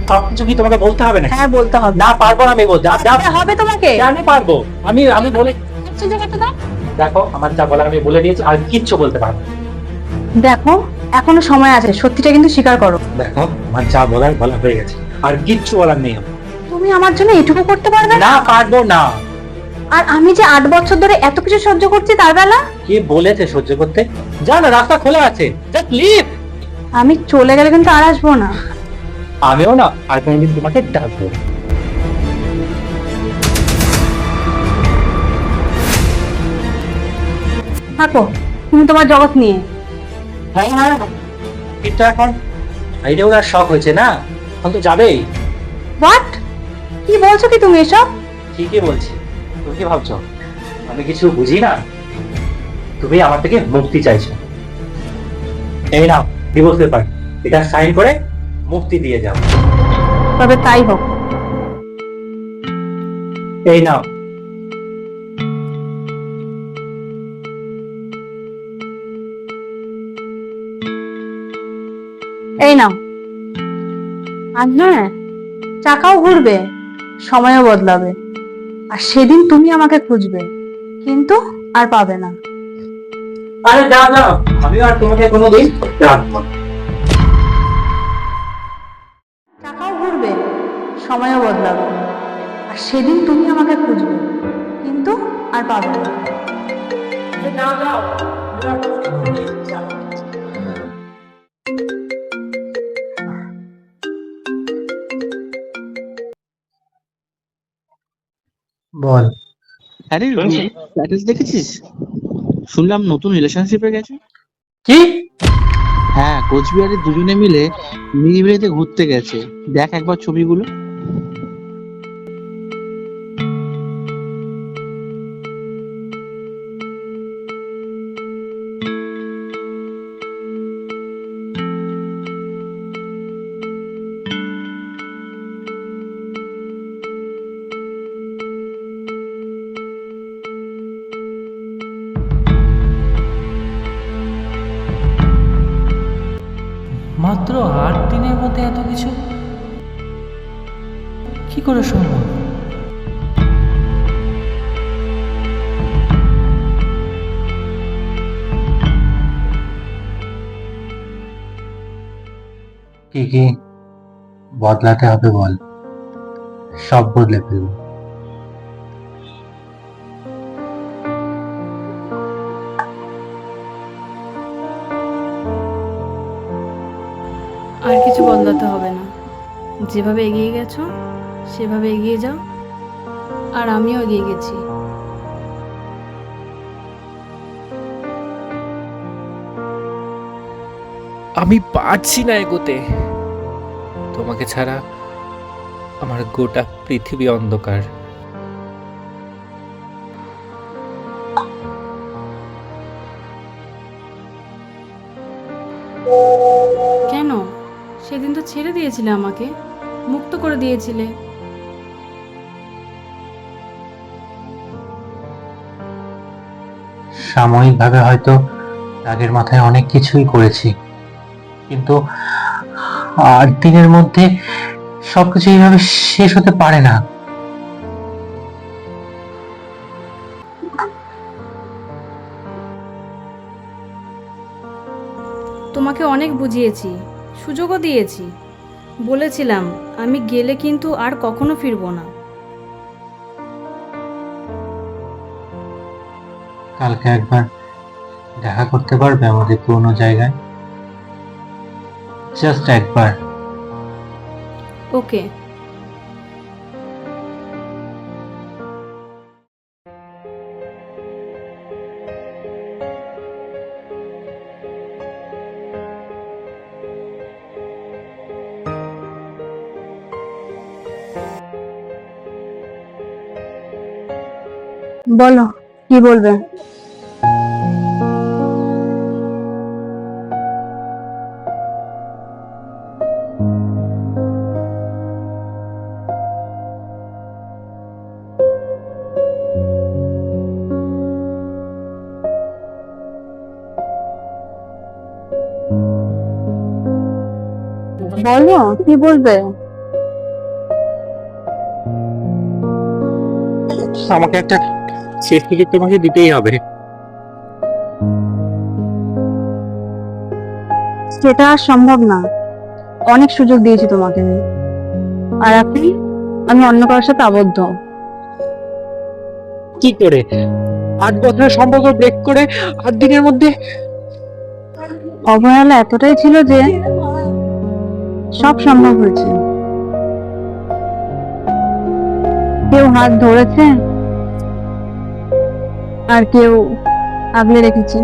সবকিছু কি তোমাকে বলতে হবে না? হ্যাঁ বলতে হবে। না পারবো না আমি বলতে। হবে তোমাকে। জানি পারবো। আমি আমি বলে জায়গাটা দাও। দেখো আমার যা বলার আমি বলে দিয়েছি, আর কিচ্ছু বলতে পারবো না। দেখো এখনো সময় আছে, সত্যিটা কিন্তু স্বীকার করো। দেখো আমার যা বলার বলা হয়ে গেছে, আর কিচ্ছু বলার নেই আমার। তুমি আমার জন্য এটুকু করতে পারবে না? না পারবো না। আর আমি যে 8 বছর ধরে এত কিছু সহ্য করছি তার বেলা। কে বলেছে সহ্য করতে? জানো রাস্তা খোলা আছে, জাস্ট লিভ। আমি চলে গেলে কিন্তু আর আসবো না। আমিও না আর কোনোদিন তোমাকে ডাকবো না। থাকো তুমি তোমার জগৎ নিয়ে। হ্যাঁ হ্যাঁ, কিন্তু এখন আইডিয়া ওর শখ হয়েছে না, এখন তো যাবেই। হোয়াট? কি বলছো কি তুমি এসব? ঠিকই বলছি। তুমি কি ভাবছো আমি কিছু বুঝি না? তুমি আমার থেকে মুক্তি চাইছো। এই নাও ডিভোর্স পেপার, এটা সাইন করে মুক্তি দিয়ে যাও। তবে তাই হোক। এই নাও। এই নাও। আজ নয়, চাকাও ঘুরবে, সময়ও বদলাবে, আর সেদিন তুমি আমাকে খুঁজবে, কিন্তু আর পাবে না। আরে যাও যাও, আমি আর তোমাকে কোনোদিন রাখবো না। চাকাও ঘুরবে, সময়ও বদলাবে, আর সেদিন তুমি আমাকে খুঁজবে, কিন্তু আর পাবে না। আরে যাও যাও, আমি আর তোমাকে কোনোদিন রাখবো না। বল। আরে স্ট্যাটাস দেখেছিস? শুনলাম নতুন রিলেশনশিপে গেছে। কি? হ্যাঁ, কোচবিহারে দুজনে মিলে নিরিবিলিতে ঘুরতে গেছে। দেখ একবার ছবিগুলো। মাত্র 8 দিনের মধ্যে এত কিছু কি করে সম্ভব? কি কি বদলাতে হবে বল, সব বদলে ফেলবো। আর কিছু বদলাতে হবে না, যেভাবে এগিয়ে গেছো সেভাবে এগিয়ে যাও, আর আমিও এগিয়ে গেছি। আমি পারছি না এগোতে। তোমাকে ছাড়া আমার গোটা পৃথিবী অন্ধকার। কেন? সেদিন তো ছেড়ে দিয়েছিলে আমাকে, মুক্ত করে দিয়েছিলে। সাময়িকভাবে হয়তো রাগের মাথায় অনেক কিছুই করেছি, কিন্তু 8 দিনের মধ্যে সবকিছু এইভাবে শেষ হতে পারে না। তোমাকে অনেক বুঝিয়েছি, সুযোগও দিয়েছি, বলেছিলাম আমি গেলে কিন্তু আর কখনো ফিরবো না। কালকে একবার দেখা করতে পারবে আমাদের পুরোনো জায়গায়? জাস্ট একবার। ওকে। বলো কি বলবে। বলো কি বলবে। আমাকে একটা শেষ সুযোগ তোমাকে দিতেই হবে। সেটা আর সম্ভব না। অনেক সুযোগ দিয়েছি তোমাকে আমি। আর আপনি, আমি অন্য কারোর সাথে আবদ্ধ। কি করে 8 বছরের সম্পর্ক ব্রেক করে 8 দিনের মধ্যে? অবহেলা এতটাই ছিল যে সব সম্ভব হয়েছে। কেউ হাত ধরেছে আর কেউ আগলে রেখেছে।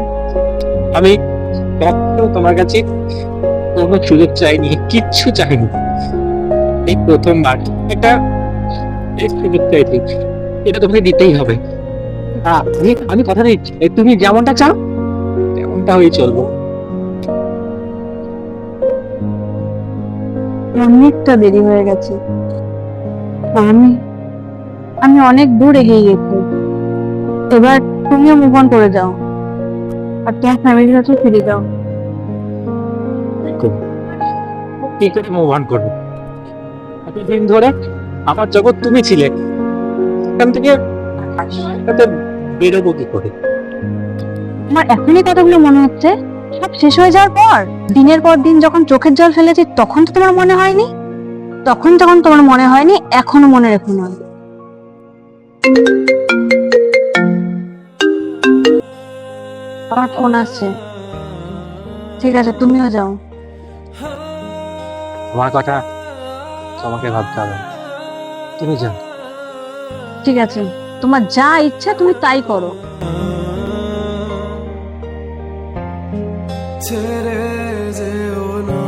আমি কখনো তোমার কাছে কোনো সুযোগ চাইনি, কিচ্ছু চাইনি। এই প্রথমবার একটা এই সুযোগ চাইছি, এটা তোমাকে দিতেই হবে। আমি কথা দিচ্ছি, তুমি যেমনটা চাও তেমনটা হয়ে চলবো। অনেকটা দেরি হয়ে গেছে। আমি আমি অনেক দূর এগিয়ে গেছি। এবার তুমিও মুভ অন করে যাও আর তোমার ফ্যামিলির কাছে ফিরে যাও। কি করে মুভ অন করবো? এতদিন ধরে আমার জগৎ তুমি ছিলে, এখান থেকে বেরোবো কি করে? আমার এখনই কথাগুলো মনে হচ্ছে, সব শেষ হয়ে যাওয়ার পর দিনের পর দিন যখন চোখের জল ফেলেছি তখন তো তোমার মনে হয়নি। তখন যখন তোমার মনে হয়নি, এখনো মনে রেখো না। আমার ফোন আসছে। ঠিক আছে, তুমিও যাও। আমার কথা তোমাকে ভাবতে হবে, তুমি যাও। ঠিক আছে, তোমার যা ইচ্ছা তুমি তাই করো। ছেড়ে যেও না